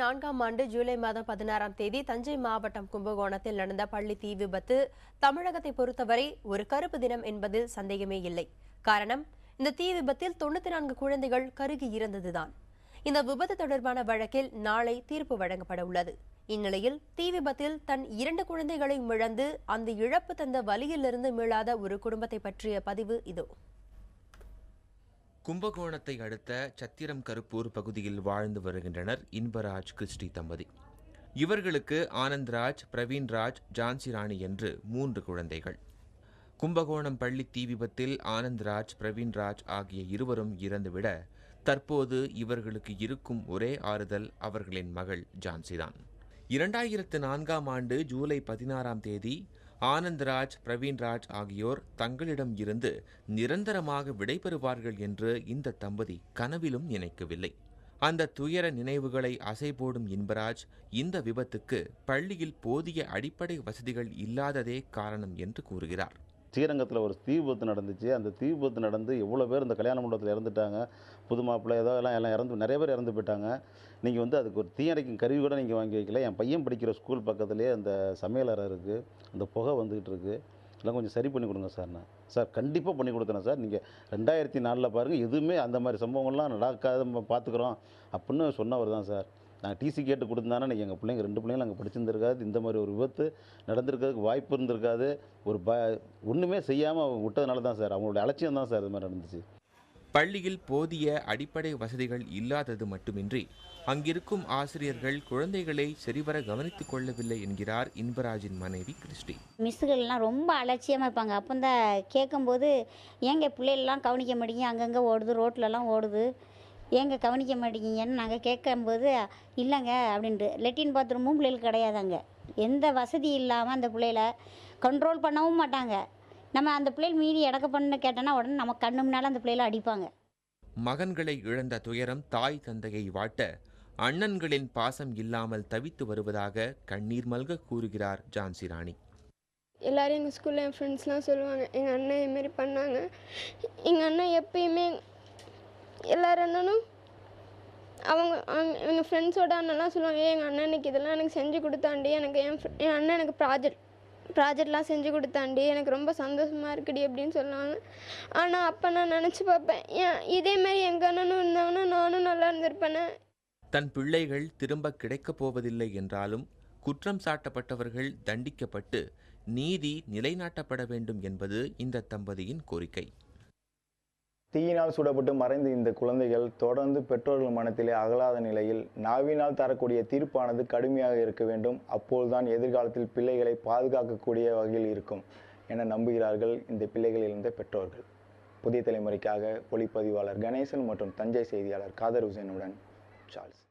2004ஆம் ஆண்டு ஜூலை மாதம் 16ஆம் தேதி தஞ்சை மாவட்டம் கும்பகோணத்தில் நடந்த பள்ளி தீ விபத்து தமிழகத்தை பொறுத்தவரை ஒரு கருப்பு தினம் என்பதில் சந்தேகமே இல்லை. காரணம், இந்த தீ விபத்தில் 94 குழந்தைகள் கருகி இறந்ததுதான். இந்த விபத்து தொடர்பான வழக்கில் நாளை தீர்ப்பு வழங்கப்பட உள்ளது. இந்நிலையில் தீ விபத்தில் தன் 2 குழந்தைகளையும் இழந்து அந்த இழப்பு தந்த வலியிலிருந்து மீளாத ஒரு குடும்பத்தை பற்றிய பதிவு இதோ. கும்பகோணத்தை அடுத்த சத்திரம் கருப்பூர் பகுதியில் வாழ்ந்து வருகின்றனர் இன்பராஜ் கிறிஸ்டி தம்பதி. இவர்களுக்கு ஆனந்த்ராஜ், பிரவீன்ராஜ், ஜான்சி ராணி என்று 3 குழந்தைகள். கும்பகோணம் பள்ளி தீ விபத்தில் ஆனந்த்ராஜ், பிரவீன்ராஜ் ஆகிய இருவரும் இறந்துவிட தற்போது இவர்களுக்கு இருக்கும் ஒரே ஆறுதல் அவர்களின் மகள் ஜான்சிதான். 2004ஆம் ஆண்டு ஜூலை 16ஆம் தேதி ஆனந்த்ராஜ், பிரவீன்ராஜ் ஆகியோர் தங்களிடம் இருந்து நிரந்தரமாக விடைபெறுவார்கள் என்று இந்த தம்பதி கனவிலும் நினைக்கவில்லை. அந்த துயர நினைவுகளை அசைபோடும் இன்பராஜ் இந்த விபத்துக்கு பள்ளியில் போதிய அடிப்படை வசதிகள் இல்லாததே காரணம் என்று கூறுகிறார். ஸ்ரீரங்கத்தில் ஒரு தீ விபத்து நடந்துச்சு. அந்த தீ விபத்து நடந்து எவ்வளோ பேர் இந்த கல்யாண மண்டபத்தில் இறந்துட்டாங்க. புது மாப்பிள்ளை எல்லாம் இறந்து நிறைய பேர் இறந்து போயிட்டாங்க. நீங்கள் அதுக்கு ஒரு தீயணைக்கும் கருவி கூட நீங்கள் வாங்கி வைக்கல. என் பையன் படிக்கிற ஸ்கூல் பக்கத்துலேயே அந்த சமையலறை இருக்குது. அந்த புகை வந்துக்கிட்டு இருக்குது. எல்லாம் கொஞ்சம் சரி பண்ணி கொடுங்க சார். சார் கண்டிப்பாக பண்ணி கொடுத்தேன் சார். நீங்கள் 2004 பாருங்கள், எதுவுமே அந்த மாதிரி சம்பவங்கள்லாம் நடக்காத பார்த்துக்குறோம் அப்படின்னு சொன்னவர் தான் சார். நாங்கள் டிசி கேட்டு கொடுத்தானே நீங்கள் எங்கள் பிள்ளைங்க 2 பிள்ளைங்களும் அங்கே படிச்சிருந்துருக்காது. இந்த மாதிரி ஒரு விபத்து நடந்திருக்கிறதுக்கு வாய்ப்பு இருந்திருக்காது. ஒன்றுமே செய்யாமல் விட்டதுனால தான் சார், அவங்களுடைய அலட்சியம் தான் சார் இது மாதிரி நடந்துச்சு. பள்ளியில் போதிய அடிப்படை வசதிகள் இல்லாதது மட்டுமின்றி அங்கிருக்கும் ஆசிரியர்கள் குழந்தைகளை சரிவர கவனித்துக் கொள்ளவில்லை என்கிறார் இன்பராஜின் மனைவி கிறிஸ்டி. மிஸ்ஸுகள்லாம் ரொம்ப அலட்சியமாக இருப்பாங்க. அப்போ தான் கேட்கும்போது ஏங்க பிள்ளைகள்லாம் கவனிக்க மாட்டேங்க, அங்கங்கே ஓடுது, ரோட்லலாம் ஓடுது, ஏங்க கவனிக்க மாட்டேங்கிங்கன்னு நாங்கள் கேட்கும்போது இல்லைங்க அப்படின்ட்டு. லெட்டின் பாத்ரூமும் பிள்ளைகளுக்கு கிடையாது. அங்கே எந்த வசதி இல்லாமல் அந்த பிள்ளைகளை கண்ட்ரோல் பண்ணவும் மாட்டாங்க. நம்ம அந்த பிள்ளைகள் மீறி எடக்க பண்ணு கேட்டோன்னா உடனே நம்ம கண்ணு முன்னால் அந்த பிள்ளைகளை அடிப்பாங்க. மகன்களை இழந்த துயரம் தாய் தந்தையை வாட்ட அண்ணன்களின் பாசம் இல்லாமல் தவித்து வருவதாக கண்ணீர் மல்க கூறுகிறார் ஜான்சி ராணி. எல்லாரும் எங்கள் ஸ்கூலில் என் ஃப்ரெண்ட்ஸ்லாம் சொல்லுவாங்க, எங்கள் அண்ணன் இதுமாரி பண்ணாங்க. எங்கள் அண்ணன் எப்பயுமே எல்லார் அண்ணனும் எங்கள் ஃப்ரெண்ட்ஸோட அண்ணன்லாம் சொல்லுவாங்க, எங்கள் அண்ணன் எனக்கு இதெல்லாம் எனக்கு செஞ்சு கொடுத்தாண்டி, எனக்கு என் அண்ணன் எனக்கு ப்ராஜெக்ட்லாம் செஞ்சு கொடுத்தாண்டி, எனக்கு ரொம்ப சந்தோஷமாக இருக்குடி அப்படின்னு சொல்லுவாங்க. ஆனால் அப்போ நான் நினச்சி பார்ப்பேன், இதேமாரி எங்கள் அண்ணனும் இருந்தாங்கன்னா நானும் நல்லா இருந்திருப்பேனே. தன் பிள்ளைகள் திரும்ப கிடைக்கப் போவதில்லை என்றாலும் குற்றம் சாட்டப்பட்டவர்கள் தண்டிக்கப்பட்டு நீதி நிலைநாட்டப்பட வேண்டும் என்பது இந்த தம்பதியின் கோரிக்கை. தீயினால் சுடப்பட்டு மறைந்த இந்த குழந்தைகள் தொடர்ந்து பெற்றோர்கள் மனத்திலே அகலாத நிலையில் நாவினால் தரக்கூடிய தீர்ப்பானது கடுமையாக இருக்க வேண்டும். அப்போதுதான் எதிர்காலத்தில் பிள்ளைகளை பாதுகாக்கக்கூடிய வகையில் இருக்கும் என நம்புகிறார்கள் இந்த பிள்ளைகள் இழந்த பெற்றோர்கள். புதிய தலைமுறைக்காக ஒளிப்பதிவாளர் கணேசன் மற்றும் தஞ்சை செய்தியாளர் காதர் ஹுசேனுடன் சார்ல்ஸ்.